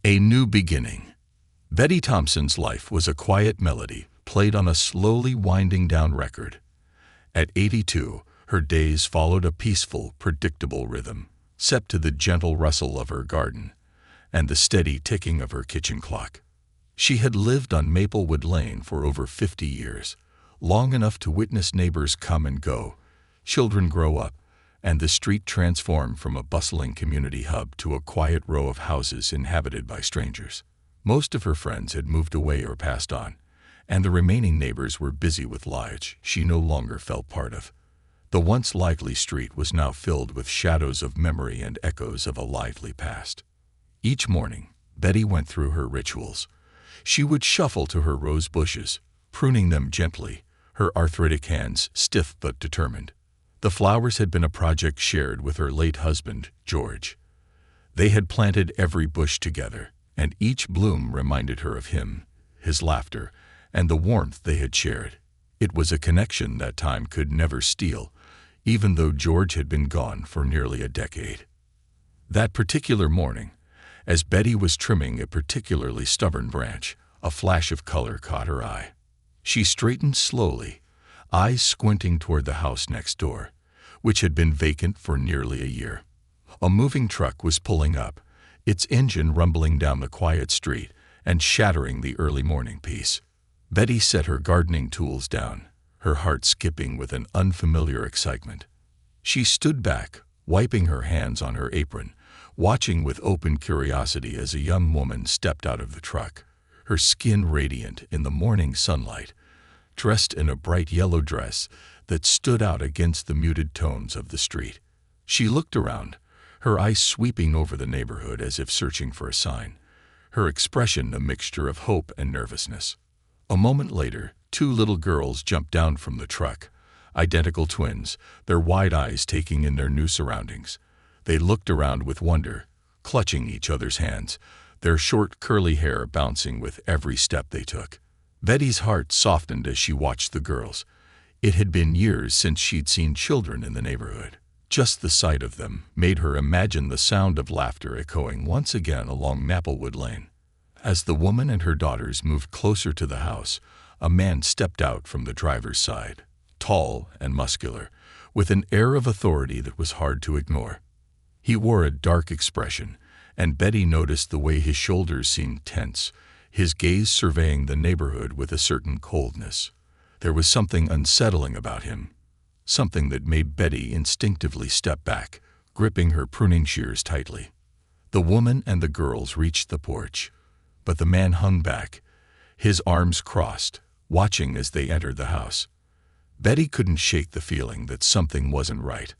A new beginning. Betty Thompson's life was a quiet melody played on a slowly winding down record. At 82, her days followed a peaceful, predictable rhythm, set to the gentle rustle of her garden and the steady ticking of her kitchen clock. She had lived on Maplewood Lane for over 50 years, long enough to witness neighbors come and go, children grow up, and the street transform from a bustling community hub to a quiet row of houses inhabited by strangers. Most of her friends had moved away or passed on, and the remaining neighbors were busy with lives she no longer felt part of. The once lively street was now filled with shadows of memory and echoes of a lively past. Each morning, Betty went through her rituals. She would shuffle to her rose bushes, pruning them gently, her arthritic hands stiff but determined. The flowers had been a project shared with her late husband, George. They had planted every bush together, and each bloom reminded her of him, his laughter, and the warmth they had shared. It was a connection that time could never steal, even though George had been gone for nearly a decade. That particular morning, as Betty was trimming a particularly stubborn branch, a flash of color caught her eye. She straightened slowly, eyes squinting toward the house next door, which had been vacant for nearly a year. A moving truck was pulling up, its engine rumbling down the quiet street and shattering the early morning peace. Betty set her gardening tools down, her heart skipping with an unfamiliar excitement. She stood back, wiping her hands on her apron, watching with open curiosity as a young woman stepped out of the truck, her skin radiant in the morning sunlight, dressed in a bright yellow dress that stood out against the muted tones of the street. She looked around, her eyes sweeping over the neighborhood as if searching for a sign, her expression a mixture of hope and nervousness. A moment later, two little girls jumped down from the truck, identical twins, their wide eyes taking in their new surroundings. They looked around with wonder, clutching each other's hands, their short curly hair bouncing with every step they took. Betty's heart softened as she watched the girls. It had been years since she'd seen children in the neighborhood. Just the sight of them made her imagine the sound of laughter echoing once again along Maplewood Lane. As the woman and her daughters moved closer to the house, a man stepped out from the driver's side, tall and muscular, with an air of authority that was hard to ignore. He wore a dark expression, and Betty noticed the way his shoulders seemed tense, his gaze surveying the neighborhood with a certain coldness. There was something unsettling about him, something that made Betty instinctively step back, gripping her pruning shears tightly. The woman and the girls reached the porch, but the man hung back, his arms crossed, watching as they entered the house. Betty couldn't shake the feeling that something wasn't right.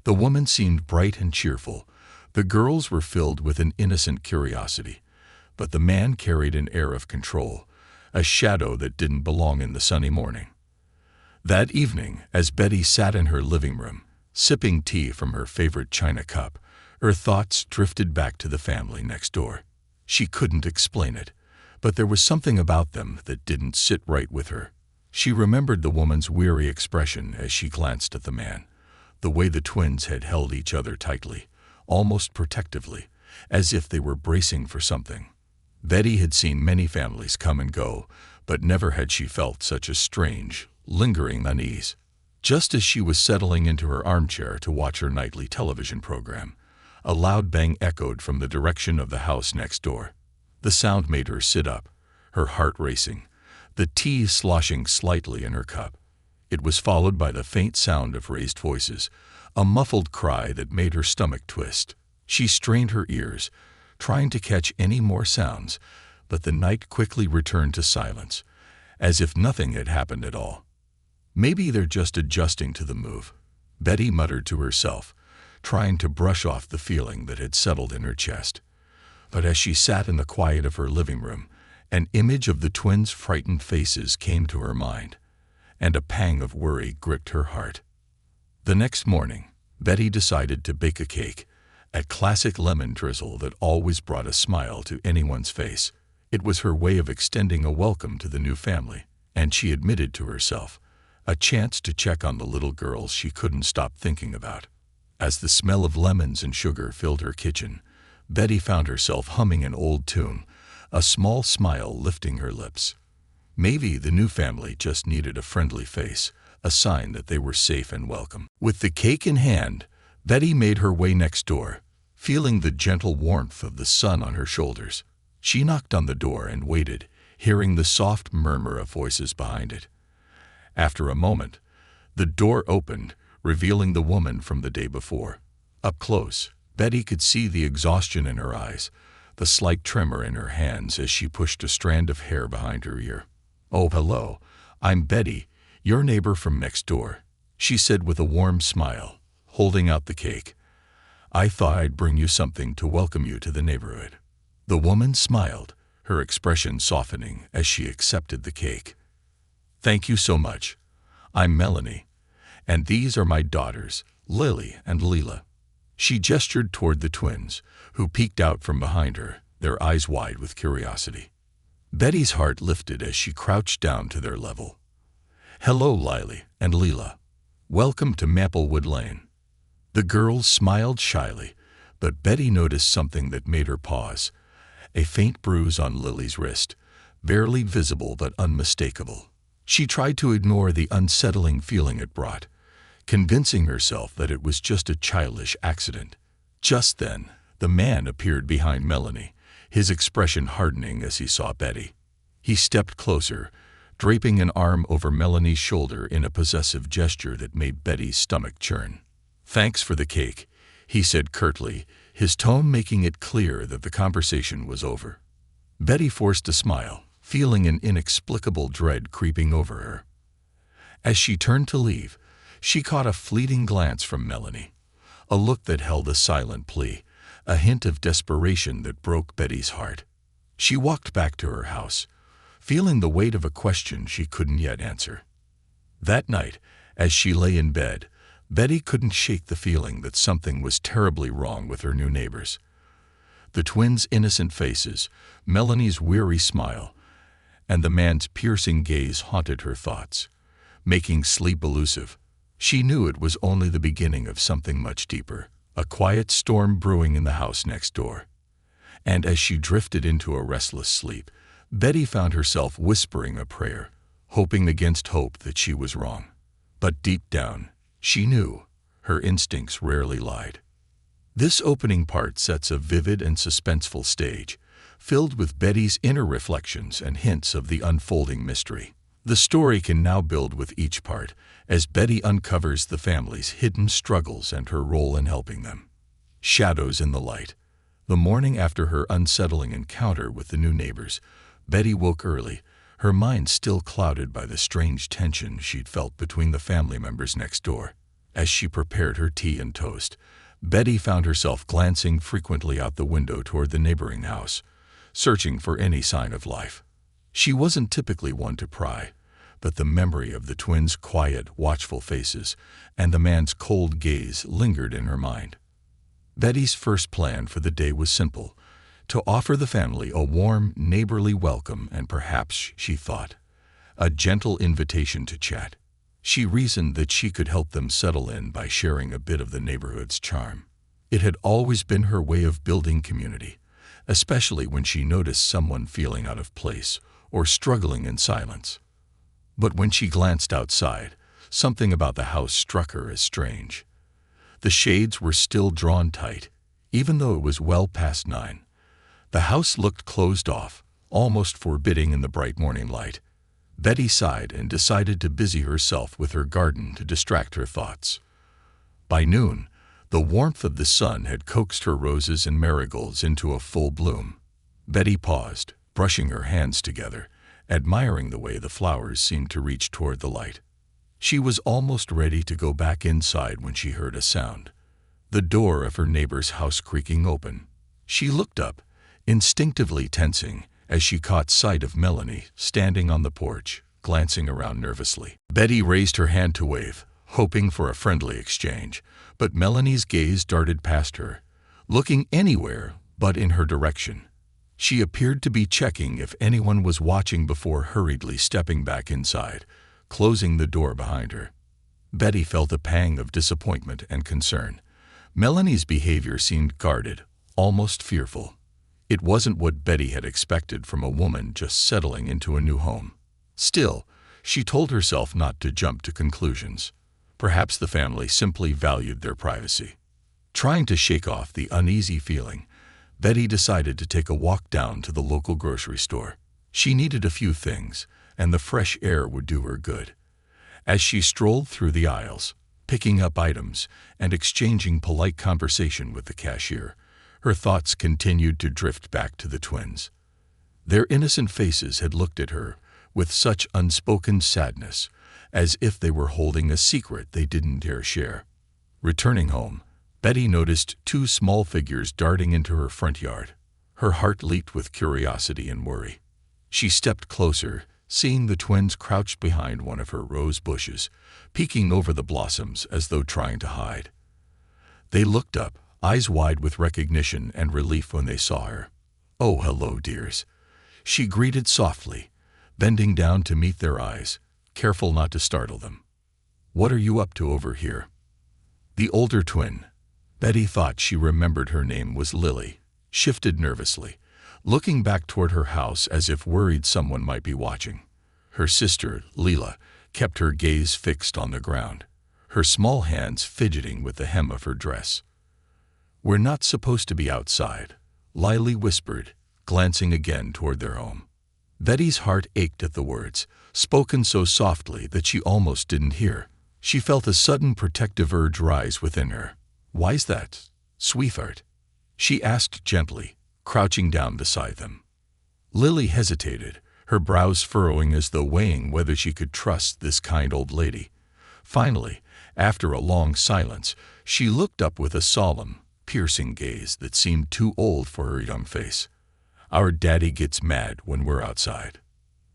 The woman seemed bright and cheerful. The girls were filled with an innocent curiosity, but the man carried an air of control, a shadow that didn't belong in the sunny morning. That evening, as Betty sat in her living room, sipping tea from her favorite china cup, her thoughts drifted back to the family next door. She couldn't explain it, but there was something about them that didn't sit right with her. She remembered the woman's weary expression as she glanced at the man, the way the twins had held each other tightly, almost protectively, as if they were bracing for something. Betty had seen many families come and go, but never had she felt such a strange, lingering unease. Just as she was settling into her armchair to watch her nightly television program, a loud bang echoed from the direction of the house next door. The sound made her sit up, her heart racing, the tea sloshing slightly in her cup. It was followed by the faint sound of raised voices, a muffled cry that made her stomach twist. She strained her ears, trying to catch any more sounds, but the night quickly returned to silence, as if nothing had happened at all. Maybe they're just adjusting to the move, Betty muttered to herself, trying to brush off the feeling that had settled in her chest. But as she sat in the quiet of her living room, an image of the twins' frightened faces came to her mind, and a pang of worry gripped her heart. The next morning, Betty decided to bake a cake, a classic lemon drizzle that always brought a smile to anyone's face. It was her way of extending a welcome to the new family, and she admitted to herself, a chance to check on the little girls she couldn't stop thinking about. As the smell of lemons and sugar filled her kitchen, Betty found herself humming an old tune, a small smile lifting her lips. Maybe the new family just needed a friendly face, a sign that they were safe and welcome. With the cake in hand, Betty made her way next door, feeling the gentle warmth of the sun on her shoulders. She knocked on the door and waited, hearing the soft murmur of voices behind it. After a moment, the door opened, revealing the woman from the day before. Up close, Betty could see the exhaustion in her eyes, the slight tremor in her hands as she pushed a strand of hair behind her ear. "Oh, hello. I'm Betty, your neighbor from next door," she said with a warm smile, holding out the cake. "I thought I'd bring you something to welcome you to the neighborhood." The woman smiled, her expression softening as she accepted the cake. "Thank you so much. I'm Melanie, and these are my daughters, Lily and Leela." She gestured toward the twins, who peeked out from behind her, their eyes wide with curiosity. Betty's heart lifted as she crouched down to their level. "Hello, Lily and Leela. Welcome to Maplewood Lane." The girls smiled shyly, but Betty noticed something that made her pause. A faint bruise on Lily's wrist, barely visible but unmistakable. She tried to ignore the unsettling feeling it brought, convincing herself that it was just a childish accident. Just then, the man appeared behind Melanie, his expression hardening as he saw Betty. He stepped closer, draping an arm over Melanie's shoulder in a possessive gesture that made Betty's stomach churn. "Thanks for the cake," he said curtly, his tone making it clear that the conversation was over. Betty forced a smile, feeling an inexplicable dread creeping over her. As she turned to leave, she caught a fleeting glance from Melanie, a look that held a silent plea, a hint of desperation that broke Betty's heart. She walked back to her house, feeling the weight of a question she couldn't yet answer. That night, as she lay in bed, Betty couldn't shake the feeling that something was terribly wrong with her new neighbors. The twins' innocent faces, Melanie's weary smile, and the man's piercing gaze haunted her thoughts, making sleep elusive. She knew it was only the beginning of something much deeper, a quiet storm brewing in the house next door. And as she drifted into a restless sleep, Betty found herself whispering a prayer, hoping against hope that she was wrong. But deep down, she knew her instincts rarely lied. This opening part sets a vivid and suspenseful stage, filled with Betty's inner reflections and hints of the unfolding mystery. The story can now build with each part, as Betty uncovers the family's hidden struggles and her role in helping them. Shadows in the light. The morning after her unsettling encounter with the new neighbors, Betty woke early, her mind still clouded by the strange tension she'd felt between the family members next door. As she prepared her tea and toast, Betty found herself glancing frequently out the window toward the neighboring house, searching for any sign of life. She wasn't typically one to pry, but the memory of the twins' quiet, watchful faces and the man's cold gaze lingered in her mind. Betty's first plan for the day was simple: to offer the family a warm, neighborly welcome and perhaps, she thought, a gentle invitation to chat. She reasoned that she could help them settle in by sharing a bit of the neighborhood's charm. It had always been her way of building community, especially when she noticed someone feeling out of place or struggling in silence. But when she glanced outside, something about the house struck her as strange. The shades were still drawn tight, even though it was well past 9. The house looked closed off, almost forbidding in the bright morning light. Betty sighed and decided to busy herself with her garden to distract her thoughts. By noon, the warmth of the sun had coaxed her roses and marigolds into a full bloom. Betty paused, brushing her hands together, admiring the way the flowers seemed to reach toward the light. She was almost ready to go back inside when she heard a sound, the door of her neighbor's house creaking open. She looked up, instinctively tensing, as she caught sight of Melanie standing on the porch, glancing around nervously. Betty raised her hand to wave, hoping for a friendly exchange, but Melanie's gaze darted past her, looking anywhere but in her direction. She appeared to be checking if anyone was watching before hurriedly stepping back inside, closing the door behind her. Betty felt a pang of disappointment and concern. Melanie's behavior seemed guarded, almost fearful. It wasn't what Betty had expected from a woman just settling into a new home. Still, she told herself not to jump to conclusions. Perhaps the family simply valued their privacy. Trying to shake off the uneasy feeling, Betty decided to take a walk down to the local grocery store. She needed a few things, and the fresh air would do her good. As she strolled through the aisles, picking up items and exchanging polite conversation with the cashier, her thoughts continued to drift back to the twins. Their innocent faces had looked at her with such unspoken sadness, as if they were holding a secret they didn't dare share. Returning home, Betty noticed two small figures darting into her front yard. Her heart leaped with curiosity and worry. She stepped closer, seeing the twins crouched behind one of her rose bushes, peeking over the blossoms as though trying to hide. They looked up, eyes wide with recognition and relief when they saw her. "Oh, hello, dears," she greeted softly, bending down to meet their eyes, careful not to startle them. "What are you up to over here?" The older twin, Betty thought she remembered her name was Lily, shifted nervously, looking back toward her house as if worried someone might be watching. Her sister, Leela, kept her gaze fixed on the ground, her small hands fidgeting with the hem of her dress. "We're not supposed to be outside," Lily whispered, glancing again toward their home. Betty's heart ached at the words, spoken so softly that she almost didn't hear. She felt a sudden protective urge rise within her. "Why's that, sweetheart?" she asked gently, crouching down beside them. Lily hesitated, her brows furrowing as though weighing whether she could trust this kind old lady. Finally, after a long silence, she looked up with a solemn, piercing gaze that seemed too old for her young face. "Our daddy gets mad when we're outside."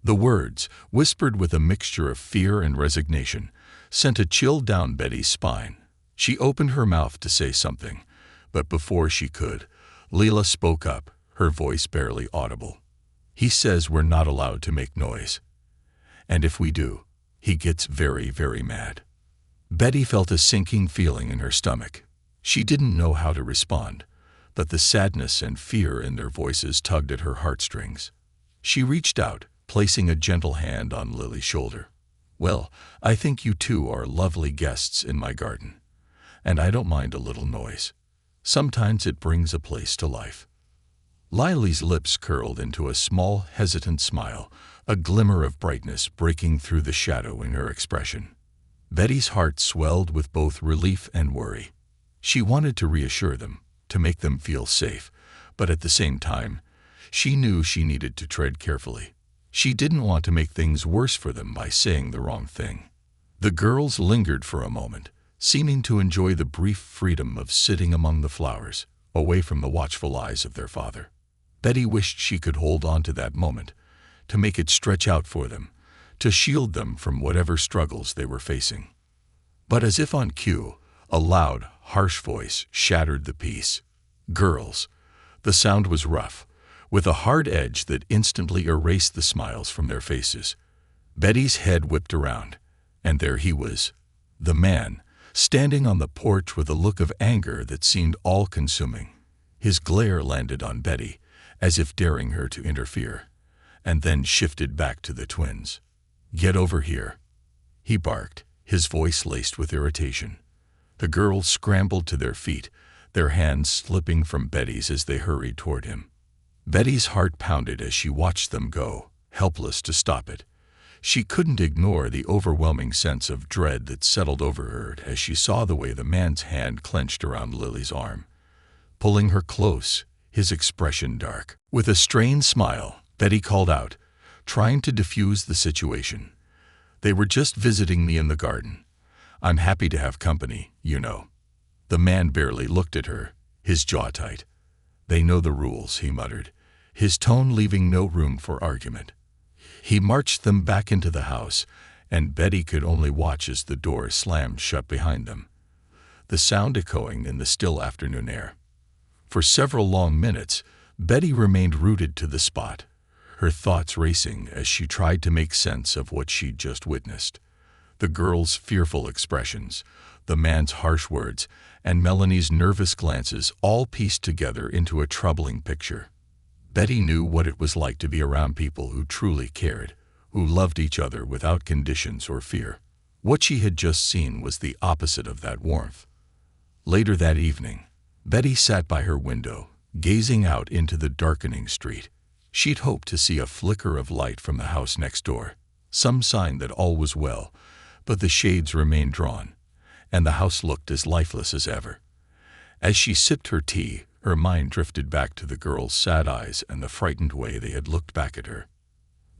The words, whispered with a mixture of fear and resignation, sent a chill down Betty's spine. She opened her mouth to say something, but before she could, Leela spoke up, her voice barely audible. "He says we're not allowed to make noise. And if we do, he gets very, very mad." Betty felt a sinking feeling in her stomach. She didn't know how to respond, but the sadness and fear in their voices tugged at her heartstrings. She reached out, placing a gentle hand on Lily's shoulder. "Well, I think you two are lovely guests in my garden, and I don't mind a little noise. Sometimes it brings a place to life." Lily's lips curled into a small, hesitant smile, a glimmer of brightness breaking through the shadow in her expression. Betty's heart swelled with both relief and worry. She wanted to reassure them, to make them feel safe, but at the same time, she knew she needed to tread carefully. She didn't want to make things worse for them by saying the wrong thing. The girls lingered for a moment, seeming to enjoy the brief freedom of sitting among the flowers, away from the watchful eyes of their father. Betty wished she could hold on to that moment, to make it stretch out for them, to shield them from whatever struggles they were facing. But as if on cue, a loud, harsh voice shattered the peace. "Girls." The sound was rough, with a hard edge that instantly erased the smiles from their faces. Betty's head whipped around, and there he was, the man, standing on the porch with a look of anger that seemed all-consuming. His glare landed on Betty, as if daring her to interfere, and then shifted back to the twins. "Get over here," he barked, his voice laced with irritation. The girls scrambled to their feet, their hands slipping from Betty's as they hurried toward him. Betty's heart pounded as she watched them go, helpless to stop it. She couldn't ignore the overwhelming sense of dread that settled over her as she saw the way the man's hand clenched around Lily's arm, pulling her close, his expression dark. With a strained smile, Betty called out, trying to diffuse the situation. "They were just visiting me in the garden. I'm happy to have company, you know." The man barely looked at her, his jaw tight. "They know the rules," he muttered, his tone leaving no room for argument. He marched them back into the house, and Betty could only watch as the door slammed shut behind them, the sound echoing in the still afternoon air. For several long minutes, Betty remained rooted to the spot, her thoughts racing as she tried to make sense of what she'd just witnessed. The girls' fearful expressions, the man's harsh words, and Melanie's nervous glances all pieced together into a troubling picture. Betty knew what it was like to be around people who truly cared, who loved each other without conditions or fear. What she had just seen was the opposite of that warmth. Later that evening, Betty sat by her window, gazing out into the darkening street. She'd hoped to see a flicker of light from the house next door, some sign that all was well, but the shades remained drawn, and the house looked as lifeless as ever. As she sipped her tea, her mind drifted back to the girls' sad eyes and the frightened way they had looked back at her.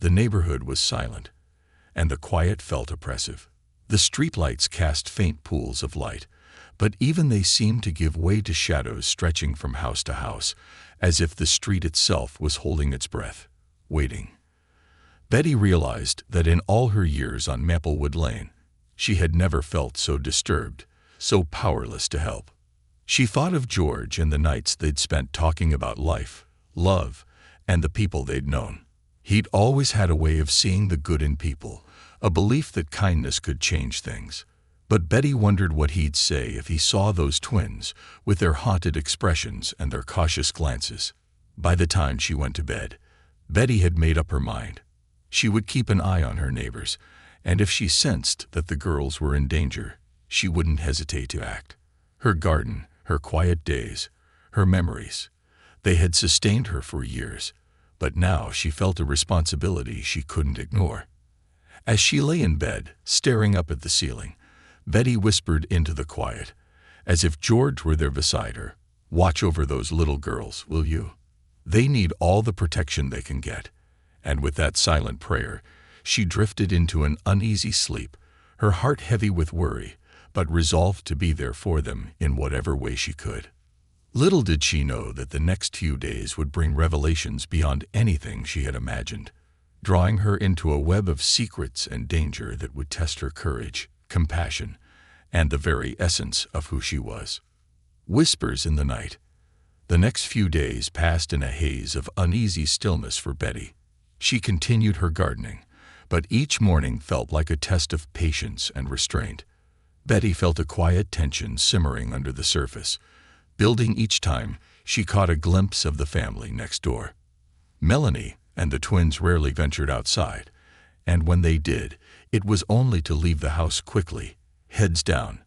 The neighborhood was silent, and the quiet felt oppressive. The streetlights cast faint pools of light, but even they seemed to give way to shadows stretching from house to house, as if the street itself was holding its breath, waiting. Betty realized that in all her years on Maplewood Lane, she had never felt so disturbed, so powerless to help. She thought of George and the nights they'd spent talking about life, love, and the people they'd known. He'd always had a way of seeing the good in people, a belief that kindness could change things. But Betty wondered what he'd say if he saw those twins, with their haunted expressions and their cautious glances. By the time she went to bed, Betty had made up her mind. She would keep an eye on her neighbors, and if she sensed that the girls were in danger, she wouldn't hesitate to act. Her garden, her quiet days, her memories, they had sustained her for years, but now she felt a responsibility she couldn't ignore. As she lay in bed, staring up at the ceiling, Betty whispered into the quiet, as if George were there beside her, "Watch over those little girls, will you? They need all the protection they can get." And with that silent prayer, she drifted into an uneasy sleep, her heart heavy with worry, but resolved to be there for them in whatever way she could. Little did she know that the next few days would bring revelations beyond anything she had imagined, drawing her into a web of secrets and danger that would test her courage, compassion, and the very essence of who she was. Whispers in the night. The next few days passed in a haze of uneasy stillness for Betty. She continued her gardening, but each morning felt like a test of patience and restraint. Betty felt a quiet tension simmering under the surface, building each time she caught a glimpse of the family next door. Melanie and the twins rarely ventured outside, and when they did, it was only to leave the house quickly, heads down,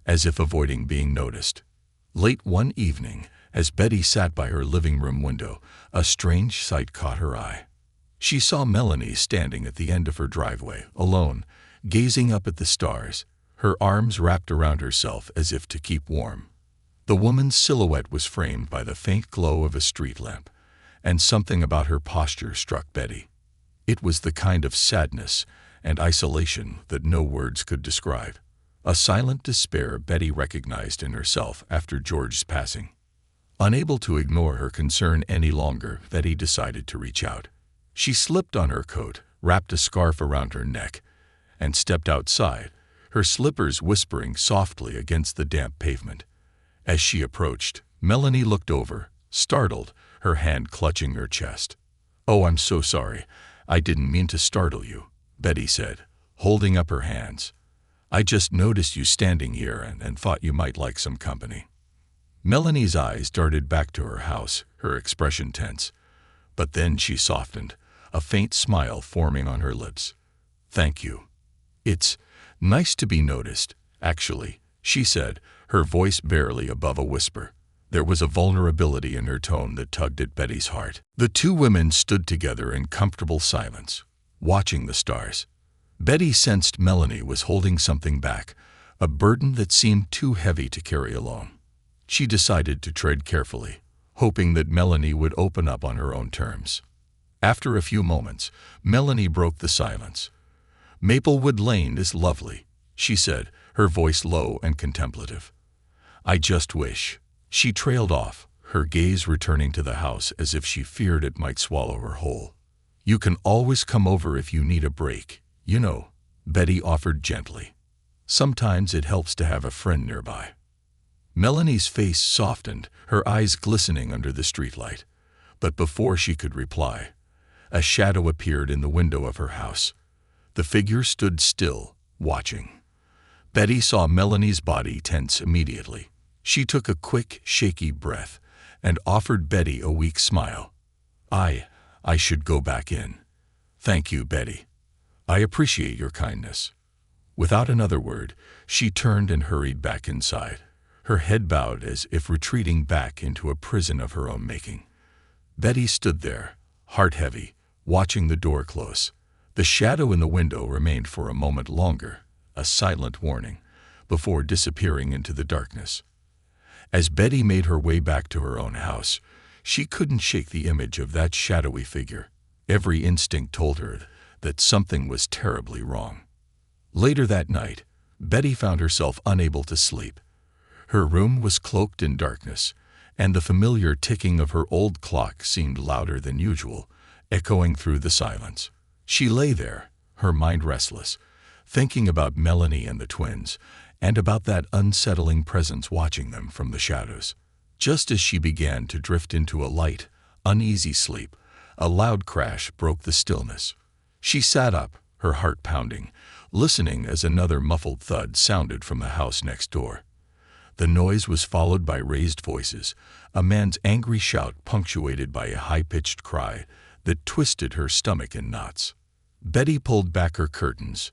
as if avoiding being noticed. Late one evening, as Betty sat by her living room window, a strange sight caught her eye. She saw Melanie standing at the end of her driveway, alone, gazing up at the stars, her arms wrapped around herself as if to keep warm. The woman's silhouette was framed by the faint glow of a street lamp, and something about her posture struck Betty. It was the kind of sadness and isolation that no words could describe. A silent despair Betty recognized in herself after George's passing. Unable to ignore her concern any longer, Betty decided to reach out. She slipped on her coat, wrapped a scarf around her neck, and stepped outside, her slippers whispering softly against the damp pavement. As she approached, Melanie looked over, startled, her hand clutching her chest. "Oh, I'm so sorry. I didn't mean to startle you," Betty said, holding up her hands. "I just noticed you standing here and thought you might like some company." Melanie's eyes darted back to her house, her expression tense. But then she softened, a faint smile forming on her lips. "Thank you. It's nice to be noticed, actually," she said, her voice barely above a whisper. There was a vulnerability in her tone that tugged at Betty's heart. The two women stood together in comfortable silence, watching the stars. Betty sensed Melanie was holding something back, a burden that seemed too heavy to carry alone. She decided to tread carefully, hoping that Melanie would open up on her own terms. After a few moments, Melanie broke the silence. "Maplewood Lane is lovely," she said, her voice low and contemplative. "I just wish—" She trailed off, her gaze returning to the house as if she feared it might swallow her whole. "You can always come over if you need a break, you know," Betty offered gently. "Sometimes it helps to have a friend nearby." Melanie's face softened, her eyes glistening under the streetlight. But before she could reply, a shadow appeared in the window of her house. The figure stood still, watching. Betty saw Melanie's body tense immediately. She took a quick, shaky breath and offered Betty a weak smile. I should go back in. Thank you, Betty. I appreciate your kindness." Without another word, she turned and hurried back inside, her head bowed as if retreating back into a prison of her own making. Betty stood there, heart heavy, watching the door close. The shadow in the window remained for a moment longer, a silent warning, before disappearing into the darkness. As Betty made her way back to her own house, she couldn't shake the image of that shadowy figure. Every instinct told her that something was terribly wrong. Later that night, Betty found herself unable to sleep. Her room was cloaked in darkness, and the familiar ticking of her old clock seemed louder than usual, echoing through the silence. She lay there, her mind restless, thinking about Melanie and the twins, and about that unsettling presence watching them from the shadows. Just as she began to drift into a light, uneasy sleep, a loud crash broke the stillness. She sat up, her heart pounding, listening as another muffled thud sounded from the house next door. The noise was followed by raised voices, a man's angry shout punctuated by a high-pitched cry that twisted her stomach in knots. Betty pulled back her curtains,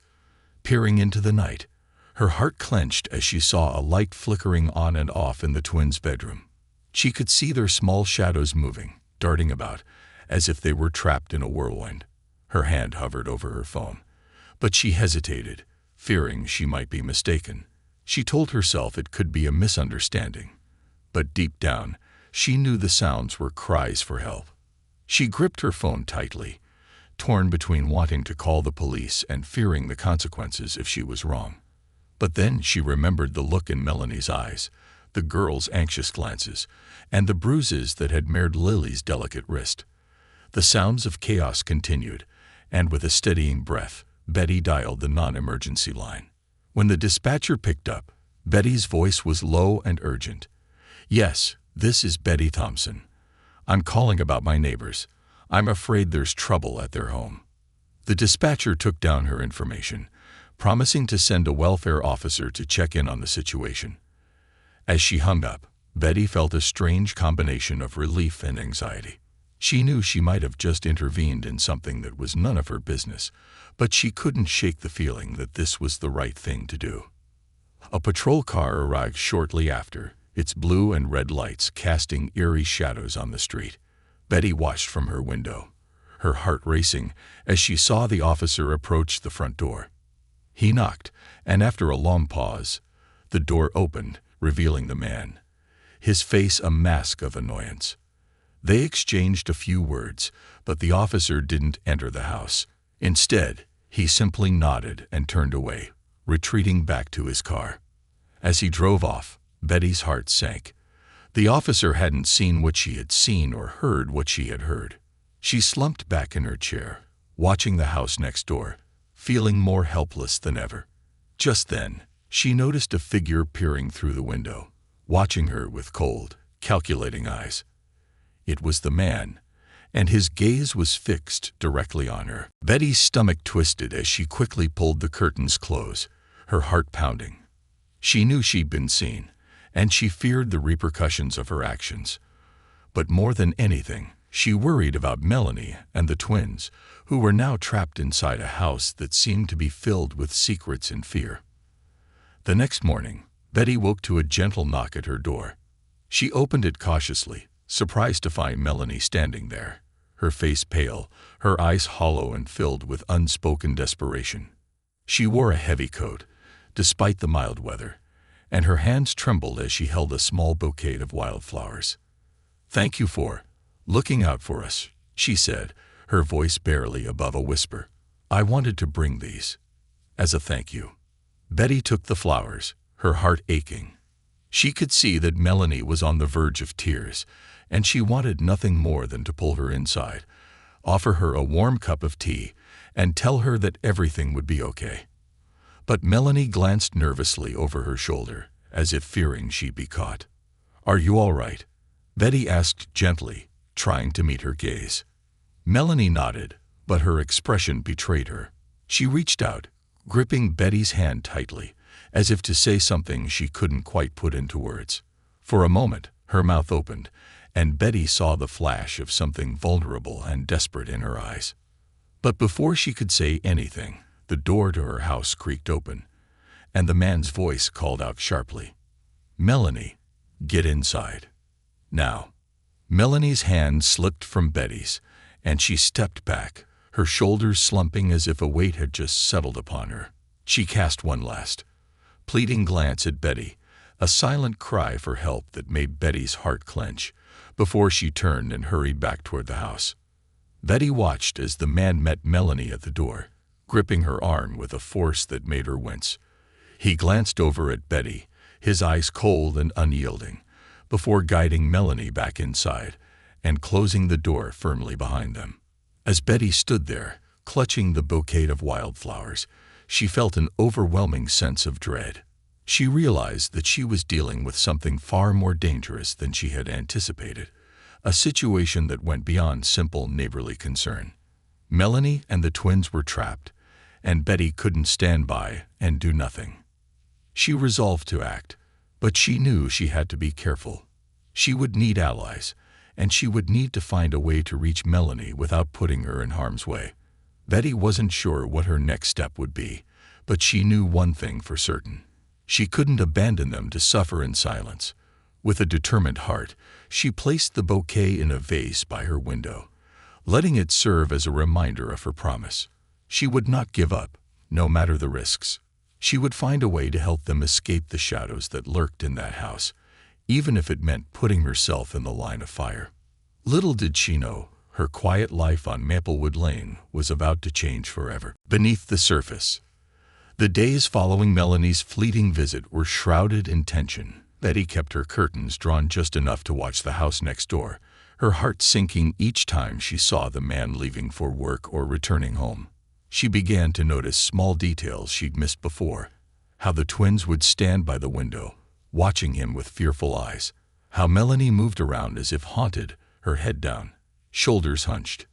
peering into the night. Her heart clenched as she saw a light flickering on and off in the twins' bedroom. She could see their small shadows moving, darting about, as if they were trapped in a whirlwind. Her hand hovered over her phone, but she hesitated, fearing she might be mistaken. She told herself it could be a misunderstanding, but deep down, she knew the sounds were cries for help. She gripped her phone tightly, torn between wanting to call the police and fearing the consequences if she was wrong. But then she remembered the look in Melanie's eyes, the girl's anxious glances, and the bruises that had marred Lily's delicate wrist. The sounds of chaos continued, and with a steadying breath, Betty dialed the non-emergency line. When the dispatcher picked up, Betty's voice was low and urgent. "Yes, this is Betty Thompson. I'm calling about my neighbors. I'm afraid there's trouble at their home." The dispatcher took down her information, promising to send a welfare officer to check in on the situation. As she hung up, Betty felt a strange combination of relief and anxiety. She knew she might have just intervened in something that was none of her business, but she couldn't shake the feeling that this was the right thing to do. A patrol car arrived shortly after, its blue and red lights casting eerie shadows on the street. Betty watched from her window, her heart racing as she saw the officer approach the front door. He knocked, and after a long pause, the door opened, revealing the man, his face a mask of annoyance. They exchanged a few words, but the officer didn't enter the house. Instead, he simply nodded and turned away, retreating back to his car. As he drove off, Betty's heart sank. The officer hadn't seen what she had seen or heard what she had heard. She slumped back in her chair, watching the house next door, feeling more helpless than ever. Just then, she noticed a figure peering through the window, watching her with cold, calculating eyes. It was the man, and his gaze was fixed directly on her. Betty's stomach twisted as she quickly pulled the curtains close, her heart pounding. She knew she'd been seen, and she feared the repercussions of her actions. But more than anything, she worried about Melanie and the twins, who were now trapped inside a house that seemed to be filled with secrets and fear. The next morning, Betty woke to a gentle knock at her door. She opened it cautiously, surprised to find Melanie standing there, her face pale, her eyes hollow and filled with unspoken desperation. She wore a heavy coat, despite the mild weather, and her hands trembled as she held a small bouquet of wildflowers. "Thank you for looking out for us," she said, her voice barely above a whisper. "I wanted to bring these as a thank you." Betty took the flowers, her heart aching. She could see that Melanie was on the verge of tears, and she wanted nothing more than to pull her inside, offer her a warm cup of tea, and tell her that everything would be okay. But Melanie glanced nervously over her shoulder, as if fearing she'd be caught. "Are you all right?" Betty asked gently, trying to meet her gaze. Melanie nodded, but her expression betrayed her. She reached out, gripping Betty's hand tightly, as if to say something she couldn't quite put into words. For a moment, her mouth opened, and Betty saw the flash of something vulnerable and desperate in her eyes. But before she could say anything, the door to her house creaked open, and the man's voice called out sharply, "Melanie, get inside. Now." Melanie's hand slipped from Betty's, and she stepped back, her shoulders slumping as if a weight had just settled upon her. She cast one last, pleading glance at Betty, a silent cry for help that made Betty's heart clench, before she turned and hurried back toward the house. Betty watched as the man met Melanie at the door, gripping her arm with a force that made her wince. He glanced over at Betty, his eyes cold and unyielding, before guiding Melanie back inside and closing the door firmly behind them. As Betty stood there, clutching the bouquet of wildflowers, she felt an overwhelming sense of dread. She realized that she was dealing with something far more dangerous than she had anticipated, a situation that went beyond simple neighborly concern. Melanie and the twins were trapped, and Betty couldn't stand by and do nothing. She resolved to act, but she knew she had to be careful. She would need allies, and she would need to find a way to reach Melanie without putting her in harm's way. Betty wasn't sure what her next step would be, but she knew one thing for certain. She couldn't abandon them to suffer in silence. With a determined heart, she placed the bouquet in a vase by her window, letting it serve as a reminder of her promise. She would not give up, no matter the risks. She would find a way to help them escape the shadows that lurked in that house, even if it meant putting herself in the line of fire. Little did she know, her quiet life on Maplewood Lane was about to change forever. Beneath the surface, the days following Melanie's fleeting visit were shrouded in tension. Betty kept her curtains drawn just enough to watch the house next door, her heart sinking each time she saw the man leaving for work or returning home. She began to notice small details she'd missed before, how the twins would stand by the window, watching him with fearful eyes, how Melanie moved around as if haunted, her head down, shoulders hunched.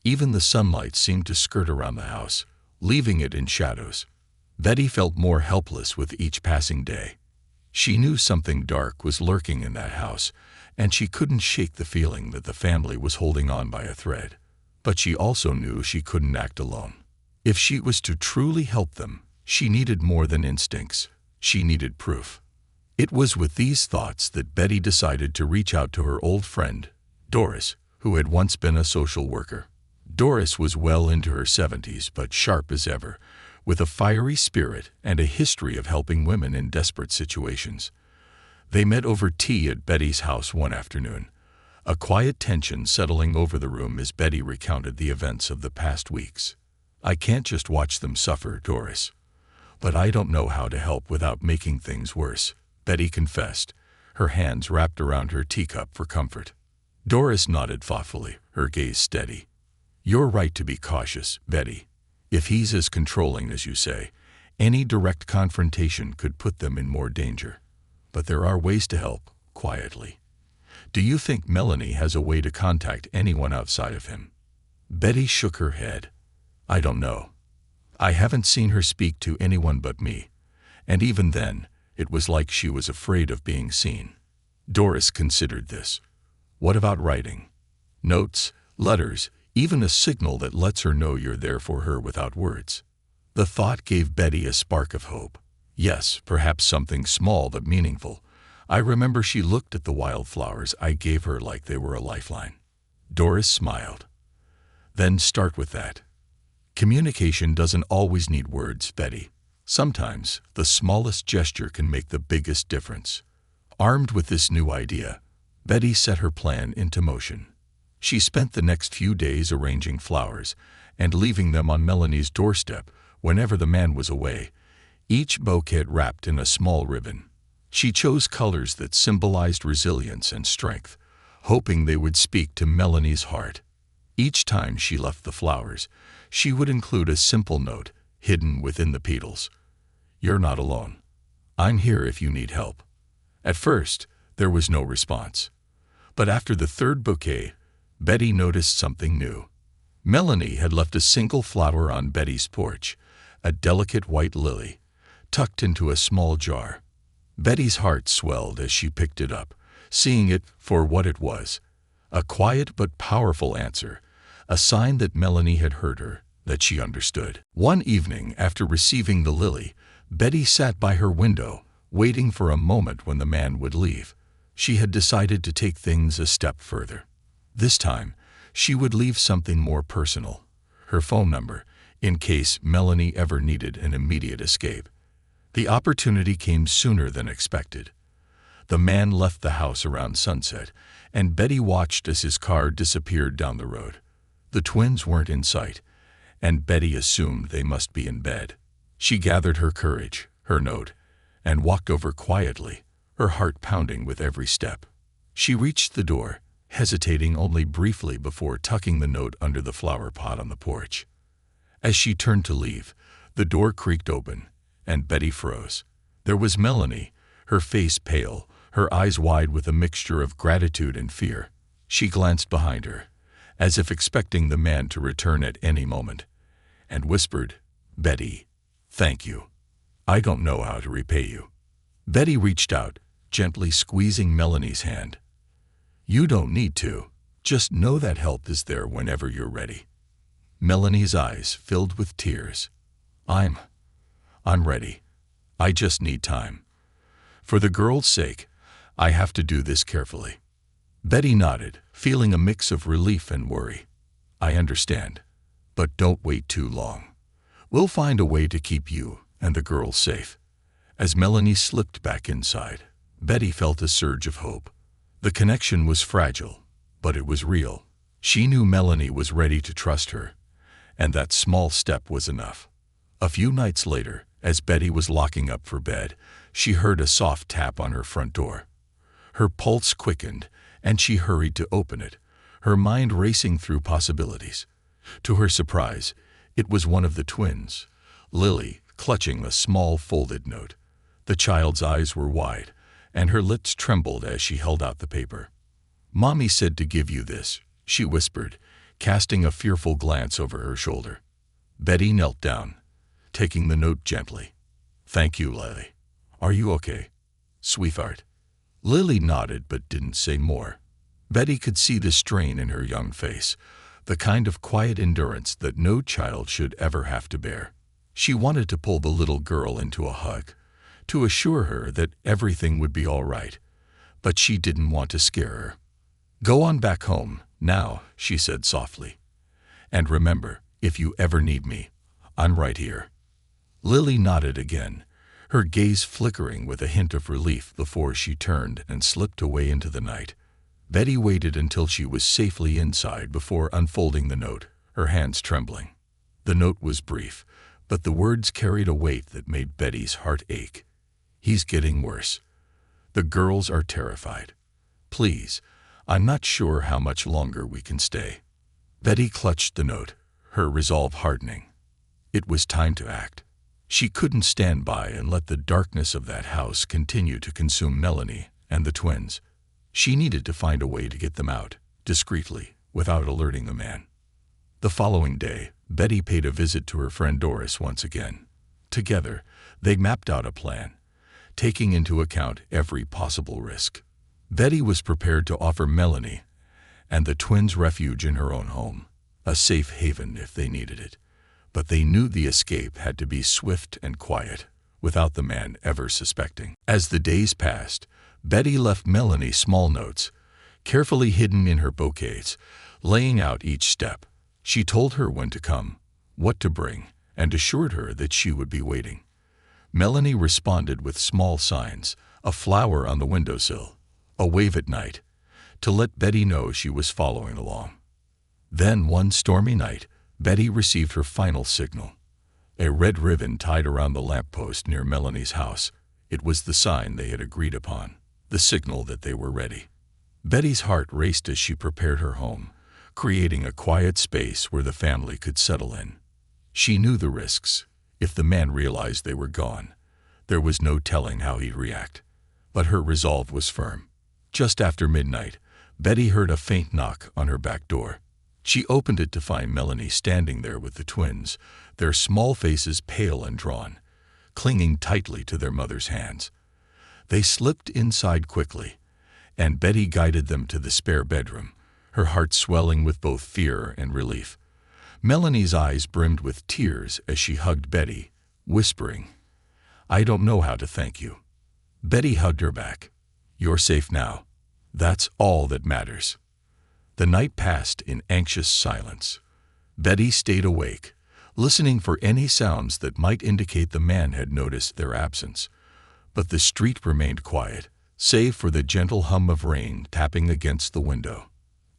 Even the sunlight seemed to skirt around the house, leaving it in shadows. Betty felt more helpless with each passing day. She knew something dark was lurking in that house, and she couldn't shake the feeling that the family was holding on by a thread. But she also knew she couldn't act alone. If she was to truly help them, she needed more than instincts. She needed proof. It was with these thoughts that Betty decided to reach out to her old friend, Doris, who had once been a social worker. Doris was well into her 70s, but sharp as ever, with a fiery spirit and a history of helping women in desperate situations. They met over tea at Betty's house one afternoon, a quiet tension settling over the room as Betty recounted the events of the past weeks. "I can't just watch them suffer, Doris. But I don't know how to help without making things worse," Betty confessed, her hands wrapped around her teacup for comfort. Doris nodded thoughtfully, her gaze steady. "You're right to be cautious, Betty. If he's as controlling as you say, any direct confrontation could put them in more danger. But there are ways to help, quietly. Do you think Melanie has a way to contact anyone outside of him?" Betty shook her head. "I don't know. I haven't seen her speak to anyone but me, and even then, it was like she was afraid of being seen." Doris considered this. "What about writing? Notes, letters, even a signal that lets her know you're there for her without words?" The thought gave Betty a spark of hope. Yes, perhaps something small but meaningful. I remember she looked at the wildflowers I gave her like they were a lifeline. Doris smiled. "Then start with that. Communication doesn't always need words, Betty. Sometimes, the smallest gesture can make the biggest difference." Armed with this new idea, Betty set her plan into motion. She spent the next few days arranging flowers and leaving them on Melanie's doorstep whenever the man was away, each bouquet wrapped in a small ribbon. She chose colors that symbolized resilience and strength, hoping they would speak to Melanie's heart. Each time she left the flowers, she would include a simple note hidden within the petals. "You're not alone. I'm here if you need help." At first, there was no response. But after the third bouquet, Betty noticed something new. Melanie had left a single flower on Betty's porch, a delicate white lily, tucked into a small jar. Betty's heart swelled as she picked it up, seeing it for what it was, a quiet but powerful answer, a sign that Melanie had heard her, that she understood. One evening, after receiving the lily, Betty sat by her window, waiting for a moment when the man would leave. She had decided to take things a step further. This time, she would leave something more personal, her phone number, in case Melanie ever needed an immediate escape. The opportunity came sooner than expected. The man left the house around sunset, and Betty watched as his car disappeared down the road. The twins weren't in sight, and Betty assumed they must be in bed. She gathered her courage, her note, and walked over quietly, her heart pounding with every step. She reached the door, hesitating only briefly before tucking the note under the flower pot on the porch. As she turned to leave, the door creaked open, and Betty froze. There was Melanie, her face pale, her eyes wide with a mixture of gratitude and fear. She glanced behind her, as if expecting the man to return at any moment, and whispered, "Betty, thank you. I don't know how to repay you." Betty reached out, gently squeezing Melanie's hand. "You don't need to. Just know that help is there whenever you're ready." Melanie's eyes filled with tears. I'm ready. I just need time. For the girl's sake, I have to do this carefully." Betty nodded, feeling a mix of relief and worry. "I understand, but don't wait too long. We'll find a way to keep you and the girl safe." As Melanie slipped back inside, Betty felt a surge of hope. The connection was fragile, but it was real. She knew Melanie was ready to trust her, and that small step was enough. A few nights later, as Betty was locking up for bed, she heard a soft tap on her front door. Her pulse quickened, and she hurried to open it, her mind racing through possibilities. To her surprise, it was one of the twins, Lily, clutching a small folded note. The child's eyes were wide, and her lips trembled as she held out the paper. "Mommy said to give you this," she whispered, casting a fearful glance over her shoulder. Betty knelt down, taking the note gently. "Thank you, Lily. Are you okay, sweetheart?" Lily nodded but didn't say more. Betty could see the strain in her young face, the kind of quiet endurance that no child should ever have to bear. She wanted to pull the little girl into a hug, to assure her that everything would be all right, but she didn't want to scare her. "Go on back home, now," she said softly. "And remember, if you ever need me, I'm right here." Lily nodded again, her gaze flickering with a hint of relief before she turned and slipped away into the night. Betty waited until she was safely inside before unfolding the note, her hands trembling. The note was brief, but the words carried a weight that made Betty's heart ache. "He's getting worse. The girls are terrified. Please, I'm not sure how much longer we can stay." Betty clutched the note, her resolve hardening. It was time to act. She couldn't stand by and let the darkness of that house continue to consume Melanie and the twins. She needed to find a way to get them out, discreetly, without alerting the man. The following day, Betty paid a visit to her friend Doris once again. Together, they mapped out a plan, taking into account every possible risk. Betty was prepared to offer Melanie and the twins refuge in her own home, a safe haven if they needed it. But they knew the escape had to be swift and quiet, without the man ever suspecting. As the days passed, Betty left Melanie small notes, carefully hidden in her bouquets, laying out each step. She told her when to come, what to bring, and assured her that she would be waiting. Melanie responded with small signs, a flower on the windowsill, a wave at night, to let Betty know she was following along. Then one stormy night, Betty received her final signal. A red ribbon tied around the lamppost near Melanie's house. It was the sign they had agreed upon, the signal that they were ready. Betty's heart raced as she prepared her home, creating a quiet space where the family could settle in. She knew the risks. If the man realized they were gone, there was no telling how he'd react. But her resolve was firm. Just after midnight, Betty heard a faint knock on her back door. She opened it to find Melanie standing there with the twins, their small faces pale and drawn. clinging tightly to their mother's hands. They slipped inside quickly, and Betty guided them to the spare bedroom, her heart swelling with both fear and relief. Melanie's eyes brimmed with tears as she hugged Betty, whispering, "I don't know how to thank you." Betty hugged her back. "You're safe now. That's all that matters." The night passed in anxious silence. Betty stayed awake, listening for any sounds that might indicate the man had noticed their absence. But the street remained quiet, save for the gentle hum of rain tapping against the window.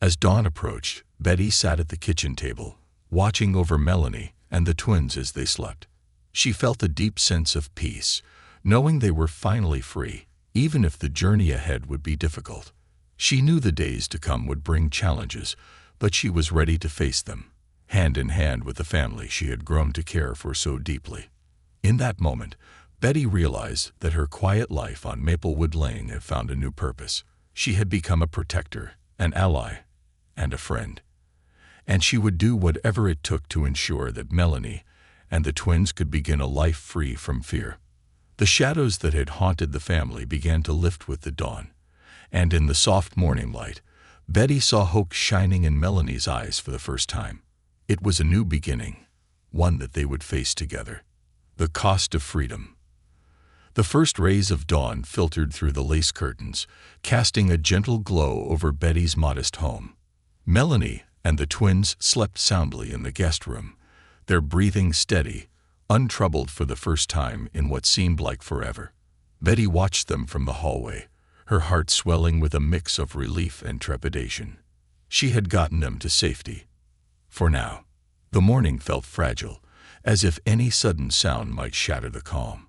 As dawn approached, Betty sat at the kitchen table, watching over Melanie and the twins as they slept. She felt a deep sense of peace, knowing they were finally free, even if the journey ahead would be difficult. She knew the days to come would bring challenges, but she was ready to face them, hand in hand with the family she had grown to care for so deeply. In that moment, Betty realized that her quiet life on Maplewood Lane had found a new purpose. She had become a protector, an ally, and a friend. And she would do whatever it took to ensure that Melanie and the twins could begin a life free from fear. The shadows that had haunted the family began to lift with the dawn, and in the soft morning light, Betty saw hope shining in Melanie's eyes for the first time. It was a new beginning, one that they would face together. The cost of freedom. The first rays of dawn filtered through the lace curtains, casting a gentle glow over Betty's modest home. Melanie and the twins slept soundly in the guest room, their breathing steady, untroubled for the first time in what seemed like forever. Betty watched them from the hallway, her heart swelling with a mix of relief and trepidation. She had gotten them to safety. For now, the morning felt fragile, as if any sudden sound might shatter the calm.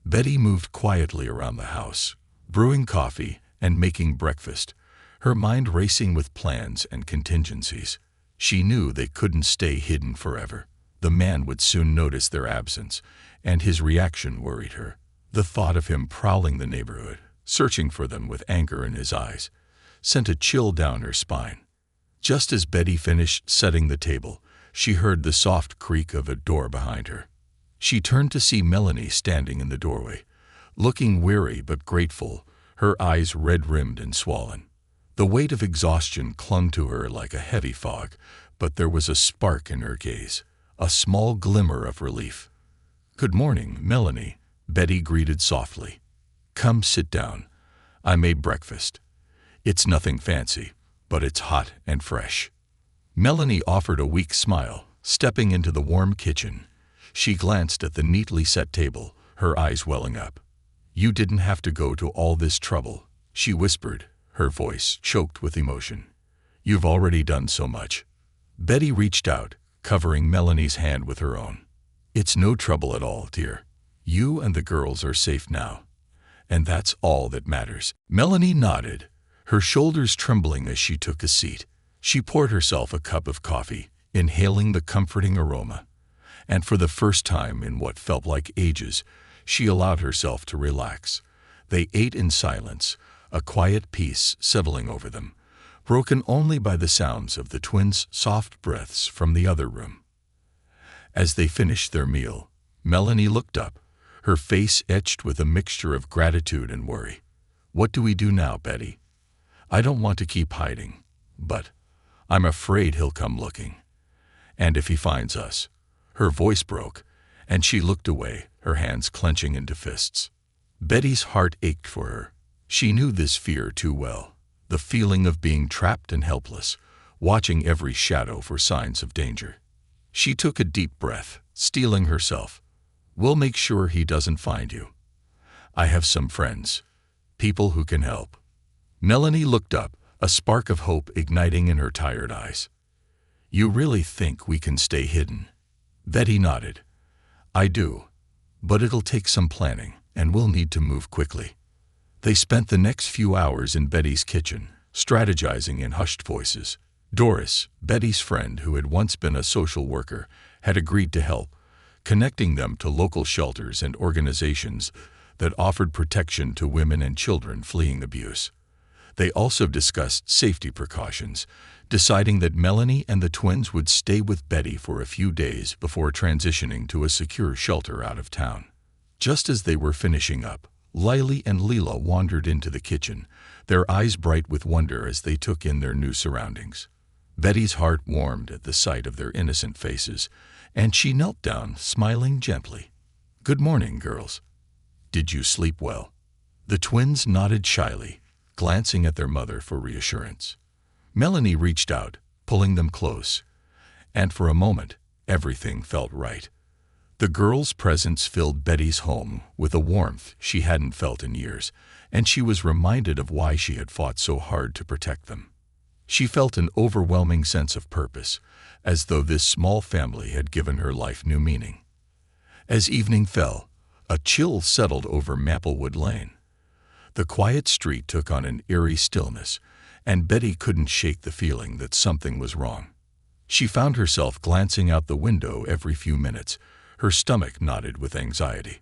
Betty moved quietly around the house, brewing coffee and making breakfast, her mind racing with plans and contingencies. She knew they couldn't stay hidden forever. The man would soon notice their absence, and his reaction worried her. The thought of him prowling the neighborhood, searching for them with anger in his eyes, sent a chill down her spine. Just as Betty finished setting the table, she heard the soft creak of a door behind her. She turned to see Melanie standing in the doorway, looking weary but grateful, her eyes red-rimmed and swollen. The weight of exhaustion clung to her like a heavy fog, but there was a spark in her gaze, a small glimmer of relief. "Good morning, Melanie," Betty greeted softly. "Come sit down. I made breakfast. It's nothing fancy, but it's hot and fresh." Melanie offered a weak smile, stepping into the warm kitchen. She glanced at the neatly set table, her eyes welling up. "You didn't have to go to all this trouble," she whispered, her voice choked with emotion. "You've already done so much." Betty reached out, covering Melanie's hand with her own. "It's no trouble at all, dear. You and the girls are safe now, and that's all that matters." Melanie nodded, her shoulders trembling as she took a seat. She poured herself a cup of coffee, inhaling the comforting aroma. And for the first time in what felt like ages, she allowed herself to relax. They ate in silence, a quiet peace settling over them, broken only by the sounds of the twins' soft breaths from the other room. As they finished their meal, Melanie looked up, her face etched with a mixture of gratitude and worry. "What do we do now, Betty? I don't want to keep hiding, but I'm afraid he'll come looking. And if he finds us..." Her voice broke, and she looked away, her hands clenching into fists. Betty's heart ached for her. She knew this fear too well, the feeling of being trapped and helpless, watching every shadow for signs of danger. She took a deep breath, steeling herself. "We'll make sure he doesn't find you. I have some friends, people who can help." Melanie looked up, a spark of hope igniting in her tired eyes. "You really think we can stay hidden?" Betty nodded. "I do, but it'll take some planning, and we'll need to move quickly." They spent the next few hours in Betty's kitchen, strategizing in hushed voices. Doris, Betty's friend who had once been a social worker, had agreed to help, connecting them to local shelters and organizations that offered protection to women and children fleeing abuse. They also discussed safety precautions, deciding that Melanie and the twins would stay with Betty for a few days before transitioning to a secure shelter out of town. Just as they were finishing up, Lily and Leela wandered into the kitchen, their eyes bright with wonder as they took in their new surroundings. Betty's heart warmed at the sight of their innocent faces, and she knelt down, smiling gently. "Good morning, girls. Did you sleep well?" The twins nodded shyly, glancing at their mother for reassurance. Melanie reached out, pulling them close, and for a moment, everything felt right. The girls' presence filled Betty's home with a warmth she hadn't felt in years, and she was reminded of why she had fought so hard to protect them. She felt an overwhelming sense of purpose, as though this small family had given her life new meaning. As evening fell, a chill settled over Maplewood Lane. The quiet street took on an eerie stillness, and Betty couldn't shake the feeling that something was wrong. She found herself glancing out the window every few minutes, her stomach knotted with anxiety.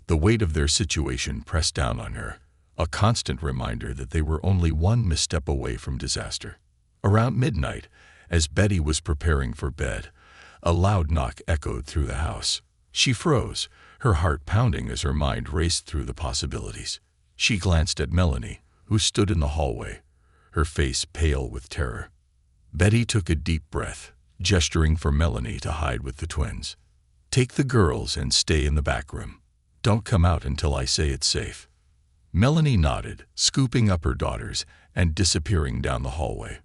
The weight of their situation pressed down on her, a constant reminder that they were only one misstep away from disaster. Around midnight, as Betty was preparing for bed, a loud knock echoed through the house. She froze, her heart pounding as her mind raced through the possibilities. She glanced at Melanie, who stood in the hallway, her face pale with terror. Betty took a deep breath, gesturing for Melanie to hide with the twins. "Take the girls and stay in the back room. Don't come out until I say it's safe." Melanie nodded, scooping up her daughters and disappearing down the hallway.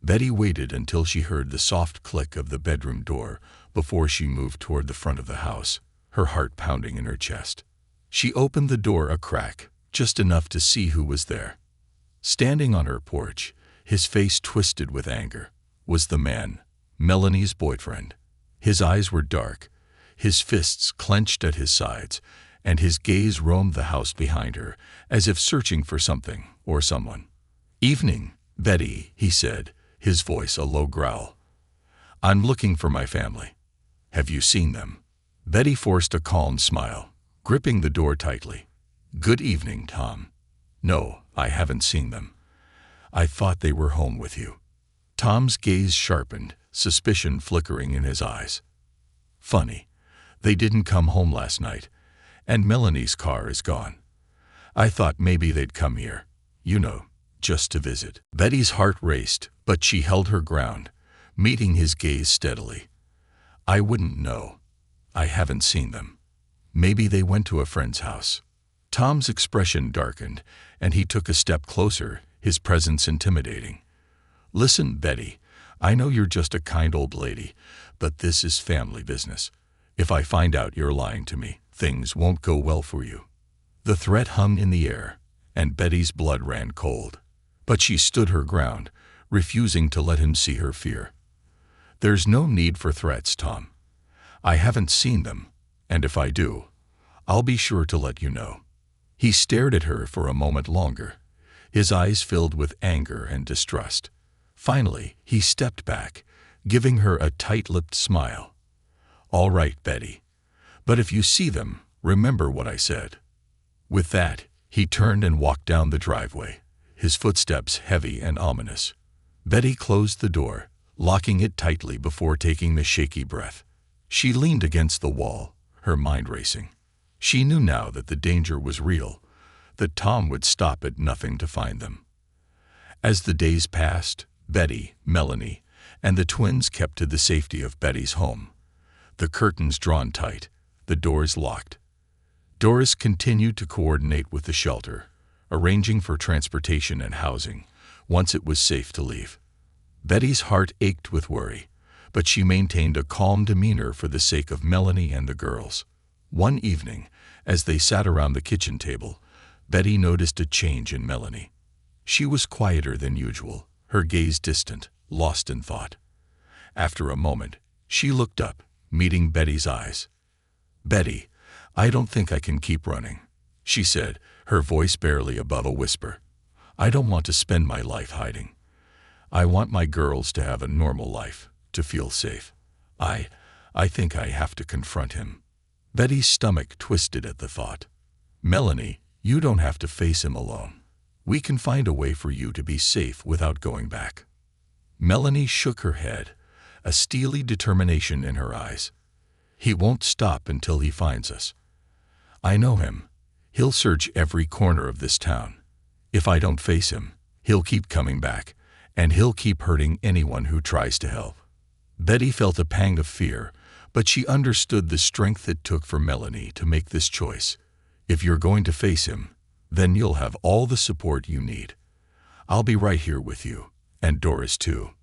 Betty waited until she heard the soft click of the bedroom door before she moved toward the front of the house, her heart pounding in her chest. She opened the door a crack, just enough to see who was there. Standing on her porch, his face twisted with anger, was the man, Melanie's boyfriend. His eyes were dark, his fists clenched at his sides, and his gaze roamed the house behind her, as if searching for something or someone. "Evening, Betty," he said, his voice a low growl. "I'm looking for my family. Have you seen them?" Betty forced a calm smile, gripping the door tightly. "Good evening, Tom. No, I haven't seen them. I thought they were home with you." Tom's gaze sharpened, suspicion flickering in his eyes. "Funny. They didn't come home last night, and Melanie's car is gone. I thought maybe they'd come here, just to visit." Betty's heart raced, but she held her ground, meeting his gaze steadily. "I wouldn't know. I haven't seen them. Maybe they went to a friend's house." Tom's expression darkened, and he took a step closer, his presence intimidating. "Listen, Betty, I know you're just a kind old lady, but this is family business. If I find out you're lying to me, things won't go well for you." The threat hung in the air, and Betty's blood ran cold. But she stood her ground, refusing to let him see her fear. "There's no need for threats, Tom. I haven't seen them, and if I do, I'll be sure to let you know." He stared at her for a moment longer, his eyes filled with anger and distrust. Finally, he stepped back, giving her a tight-lipped smile. "All right, Betty. But if you see them, remember what I said." With that, he turned and walked down the driveway, his footsteps heavy and ominous. Betty closed the door, locking it tightly before taking the shaky breath. She leaned against the wall, her mind racing. She knew now that the danger was real, that Tom would stop at nothing to find them. As the days passed, Betty, Melanie, and the twins kept to the safety of Betty's home. The curtains drawn tight, the doors locked. Doris continued to coordinate with the shelter, arranging for transportation and housing, once it was safe to leave. Betty's heart ached with worry, but she maintained a calm demeanor for the sake of Melanie and the girls. One evening, as they sat around the kitchen table, Betty noticed a change in Melanie. She was quieter than usual, her gaze distant, lost in thought. After a moment, she looked up, meeting Betty's eyes. "Betty, I don't think I can keep running," she said, her voice barely above a whisper. "I don't want to spend my life hiding. I want my girls to have a normal life, to feel safe. I think I have to confront him." Betty's stomach twisted at the thought. "Melanie, you don't have to face him alone. We can find a way for you to be safe without going back." Melanie shook her head, a steely determination in her eyes. "He won't stop until he finds us. I know him. He'll search every corner of this town. If I don't face him, he'll keep coming back, and he'll keep hurting anyone who tries to help." Betty felt a pang of fear, but she understood the strength it took for Melanie to make this choice. "If you're going to face him, then you'll have all the support you need. I'll be right here with you, and Doris too."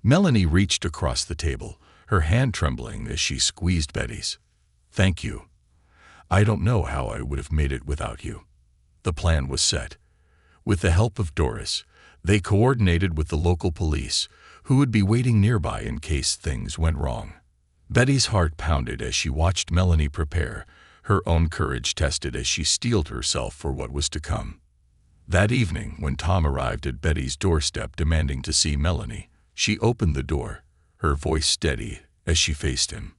Melanie reached across the table, her hand trembling as she squeezed Betty's. "Thank you. I don't know how I would have made it without you." The plan was set. With the help of Doris, they coordinated with the local police, who would be waiting nearby in case things went wrong. Betty's heart pounded as she watched Melanie prepare, her own courage tested as she steeled herself for what was to come. That evening, when Tom arrived at Betty's doorstep demanding to see Melanie, she opened the door, her voice steady as she faced him.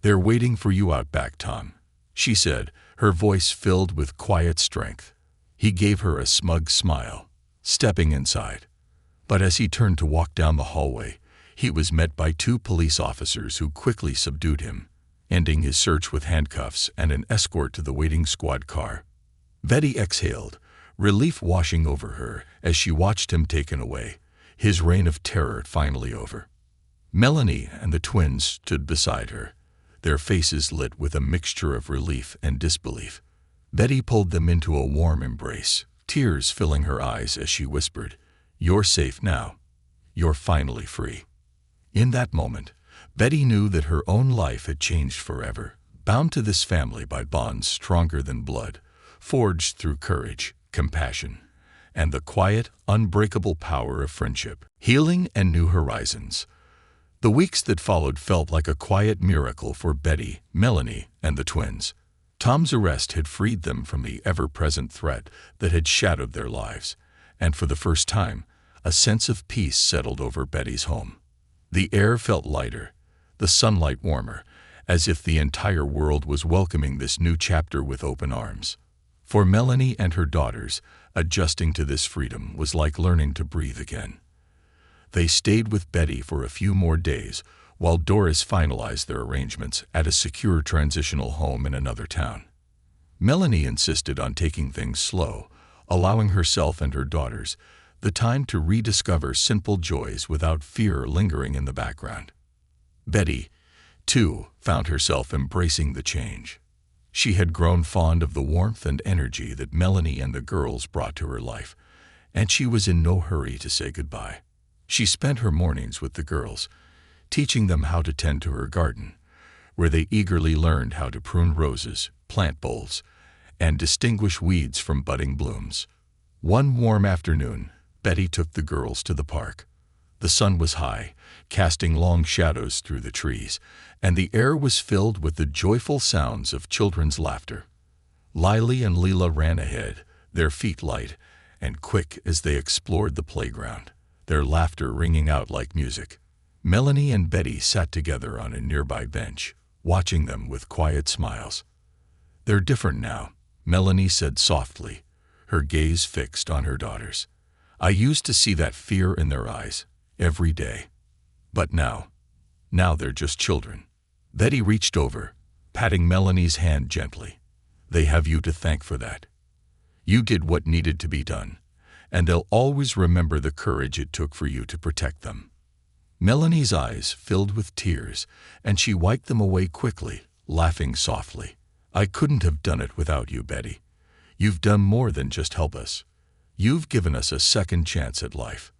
"They're waiting for you out back, Tom," she said, her voice filled with quiet strength. He gave her a smug smile, stepping inside. But as he turned to walk down the hallway, he was met by 2 police officers who quickly subdued him, ending his search with handcuffs and an escort to the waiting squad car. Betty exhaled, relief washing over her as she watched him taken away, his reign of terror finally over. Melanie and the twins stood beside her, their faces lit with a mixture of relief and disbelief. Betty pulled them into a warm embrace, tears filling her eyes as she whispered, "You're safe now. You're finally free." In that moment, Betty knew that her own life had changed forever, bound to this family by bonds stronger than blood, forged through courage, compassion, and the quiet, unbreakable power of friendship, healing, and new horizons. The weeks that followed felt like a quiet miracle for Betty, Melanie, and the twins. Tom's arrest had freed them from the ever-present threat that had shadowed their lives, and for the first time, a sense of peace settled over Betty's home. The air felt lighter, the sunlight warmer, as if the entire world was welcoming this new chapter with open arms. For Melanie and her daughters, adjusting to this freedom was like learning to breathe again. They stayed with Betty for a few more days, while Doris finalized their arrangements at a secure transitional home in another town. Melanie insisted on taking things slow, allowing herself and her daughters the time to rediscover simple joys without fear lingering in the background. Betty, too, found herself embracing the change. She had grown fond of the warmth and energy that Melanie and the girls brought to her life, and she was in no hurry to say goodbye. She spent her mornings with the girls, teaching them how to tend to her garden, where they eagerly learned how to prune roses, plant bulbs, and distinguish weeds from budding blooms. One warm afternoon, Betty took the girls to the park. The sun was high, casting long shadows through the trees, and the air was filled with the joyful sounds of children's laughter. Lily and Leela ran ahead, their feet light and quick as they explored the playground, their laughter ringing out like music. Melanie and Betty sat together on a nearby bench, watching them with quiet smiles. "They're different now," Melanie said softly, her gaze fixed on her daughters. "I used to see that fear in their eyes every day. But now they're just children." Betty reached over, patting Melanie's hand gently. "They have you to thank for that. You did what needed to be done, and they'll always remember the courage it took for you to protect them." Melanie's eyes filled with tears, and she wiped them away quickly, laughing softly. "I couldn't have done it without you, Betty. You've done more than just help us. You've given us a second chance at life."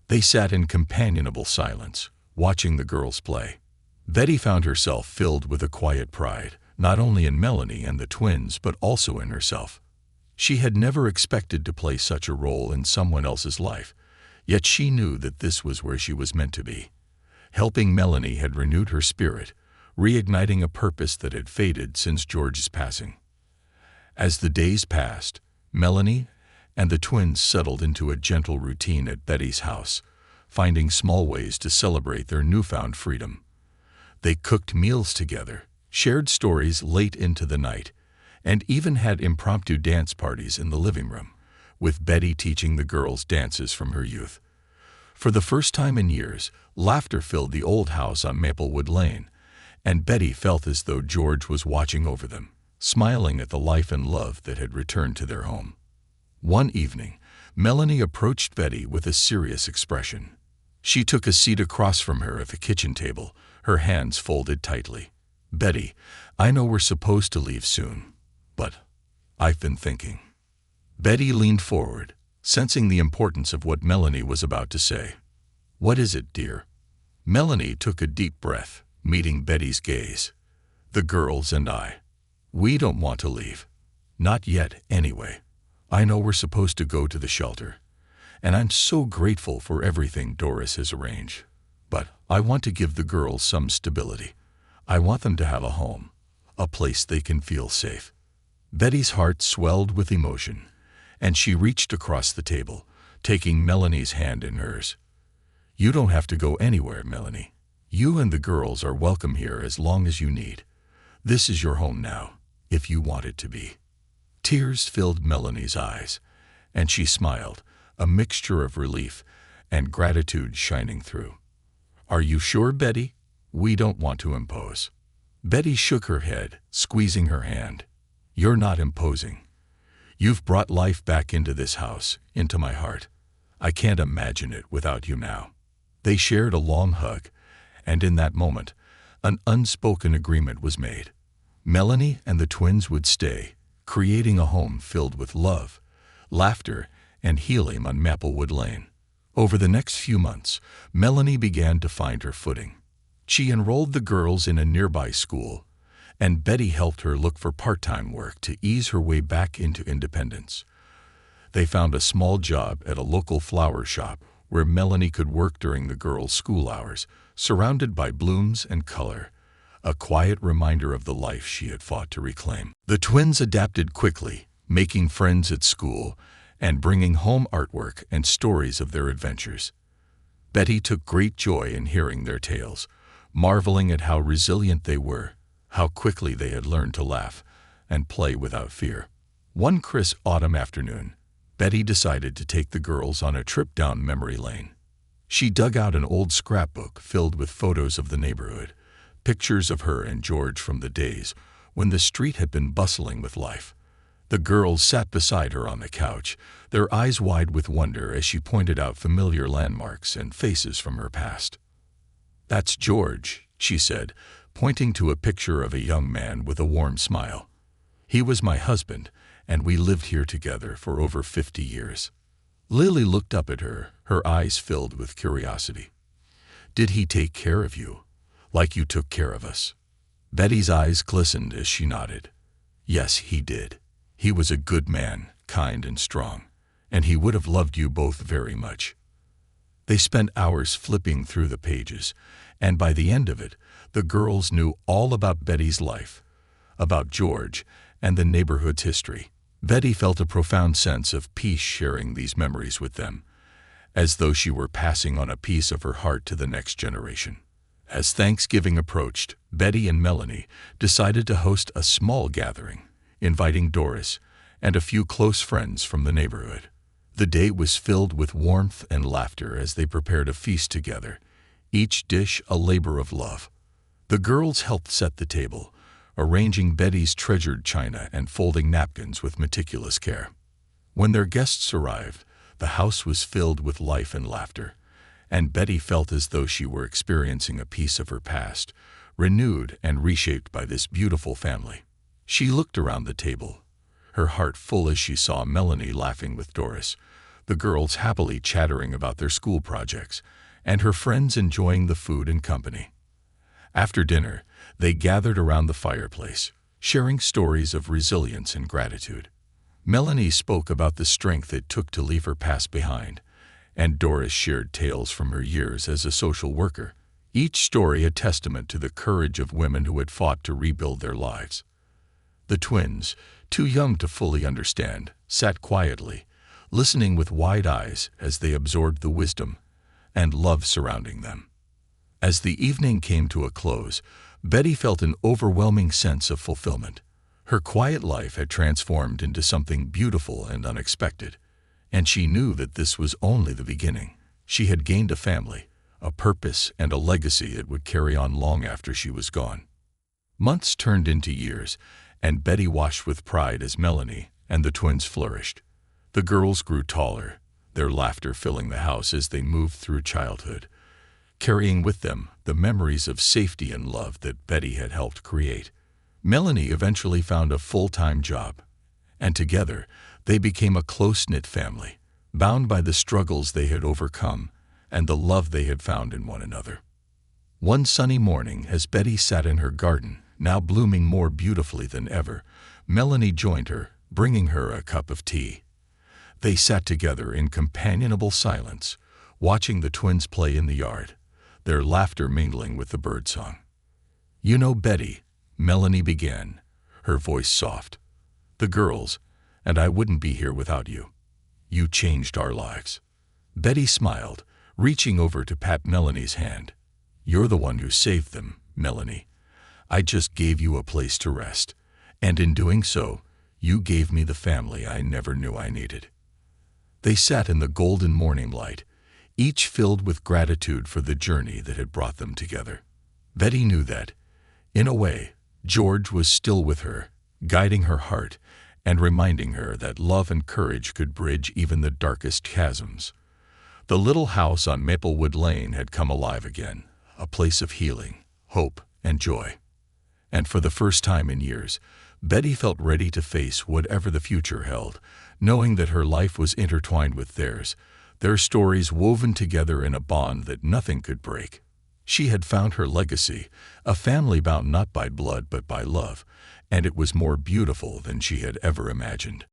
They sat in companionable silence, watching the girls play. Betty found herself filled with a quiet pride, not only in Melanie and the twins, but also in herself. She had never expected to play such a role in someone else's life, yet she knew that this was where she was meant to be. Helping Melanie had renewed her spirit, reigniting a purpose that had faded since George's passing. As the days passed, Melanie and the twins settled into a gentle routine at Betty's house, finding small ways to celebrate their newfound freedom. They cooked meals together, shared stories late into the night, and even had impromptu dance parties in the living room, with Betty teaching the girls dances from her youth. For the first time in years, laughter filled the old house on Maplewood Lane, and Betty felt as though George was watching over them, smiling at the life and love that had returned to their home. One evening, Melanie approached Betty with a serious expression. She took a seat across from her at the kitchen table, her hands folded tightly. "Betty, I know we're supposed to leave soon, but I've been thinking." Betty leaned forward, sensing the importance of what Melanie was about to say. "What is it, dear?" Melanie took a deep breath, meeting Betty's gaze. "The girls and I, we don't want to leave. Not yet, anyway. I know we're supposed to go to the shelter, and I'm so grateful for everything Doris has arranged. But I want to give the girls some stability. I want them to have a home, a place they can feel safe." Betty's heart swelled with emotion, and she reached across the table, taking Melanie's hand in hers. "You don't have to go anywhere, Melanie. You and the girls are welcome here as long as you need. This is your home now, if you want it to be." Tears filled Melanie's eyes, and she smiled, a mixture of relief and gratitude shining through. "Are you sure, Betty? We don't want to impose." Betty shook her head, squeezing her hand. "You're not imposing. You've brought life back into this house, into my heart. I can't imagine it without you now." They shared a long hug, and in that moment, an unspoken agreement was made. Melanie and the twins would stay, creating a home filled with love, laughter, and healing on Maplewood Lane. Over the next few months, Melanie began to find her footing. She enrolled the girls in a nearby school, and Betty helped her look for part-time work to ease her way back into independence. They found a small job at a local flower shop where Melanie could work during the girls' school hours, surrounded by blooms and color, a quiet reminder of the life she had fought to reclaim. The twins adapted quickly, making friends at school and bringing home artwork and stories of their adventures. Betty took great joy in hearing their tales, marveling at how resilient they were, how quickly they had learned to laugh and play without fear. One crisp autumn afternoon, Betty decided to take the girls on a trip down memory lane. She dug out an old scrapbook filled with photos of the neighborhood, pictures of her and George from the days when the street had been bustling with life. The girls sat beside her on the couch, their eyes wide with wonder as she pointed out familiar landmarks and faces from her past. "That's George," she said, pointing to a picture of a young man with a warm smile. "He was my husband, and we lived here together for over 50 years. Lily looked up at her, her eyes filled with curiosity. "Did he take care of you, like you took care of us?" Betty's eyes glistened as she nodded. "Yes, he did. He was a good man, kind and strong, and he would have loved you both very much." They spent hours flipping through the pages, and by the end of it, the girls knew all about Betty's life, about George, and the neighborhood's history. Betty felt a profound sense of peace sharing these memories with them, as though she were passing on a piece of her heart to the next generation. As Thanksgiving approached, Betty and Melanie decided to host a small gathering, inviting Doris and a few close friends from the neighborhood. The day was filled with warmth and laughter as they prepared a feast together, each dish a labor of love. The girls helped set the table, arranging Betty's treasured china and folding napkins with meticulous care. When their guests arrived, the house was filled with life and laughter, and Betty felt as though she were experiencing a piece of her past, renewed and reshaped by this beautiful family. She looked around the table, her heart full as she saw Melanie laughing with Doris, the girls happily chattering about their school projects, and her friends enjoying the food and company. After dinner, they gathered around the fireplace, sharing stories of resilience and gratitude. Melanie spoke about the strength it took to leave her past behind, and Doris shared tales from her years as a social worker, each story a testament to the courage of women who had fought to rebuild their lives. The twins, too young to fully understand, sat quietly, listening with wide eyes as they absorbed the wisdom and love surrounding them. As the evening came to a close, Betty felt an overwhelming sense of fulfillment. Her quiet life had transformed into something beautiful and unexpected, and she knew that this was only the beginning. She had gained a family, a purpose, and a legacy that would carry on long after she was gone. Months turned into years, and Betty watched with pride as Melanie and the twins flourished. The girls grew taller, their laughter filling the house as they moved through childhood, carrying with them the memories of safety and love that Betty had helped create. Melanie eventually found a full-time job, and together they became a close-knit family, bound by the struggles they had overcome and the love they had found in one another. One sunny morning, as Betty sat in her garden, now blooming more beautifully than ever, Melanie joined her, bringing her a cup of tea. They sat together in companionable silence, watching the twins play in the yard, their laughter mingling with the birdsong. "You know, Betty," Melanie began, her voice soft, "the girls and I wouldn't be here without you. You changed our lives." Betty smiled, reaching over to pat Melanie's hand. "You're the one who saved them, Melanie. I just gave you a place to rest, and in doing so, you gave me the family I never knew I needed." They sat in the golden morning light, each filled with gratitude for the journey that had brought them together. Betty knew that, in a way, George was still with her, guiding her heart and reminding her that love and courage could bridge even the darkest chasms. The little house on Maplewood Lane had come alive again, a place of healing, hope, and joy. And for the first time in years, Betty felt ready to face whatever the future held, knowing that her life was intertwined with theirs, their stories woven together in a bond that nothing could break. She had found her legacy, a family bound not by blood but by love, and it was more beautiful than she had ever imagined.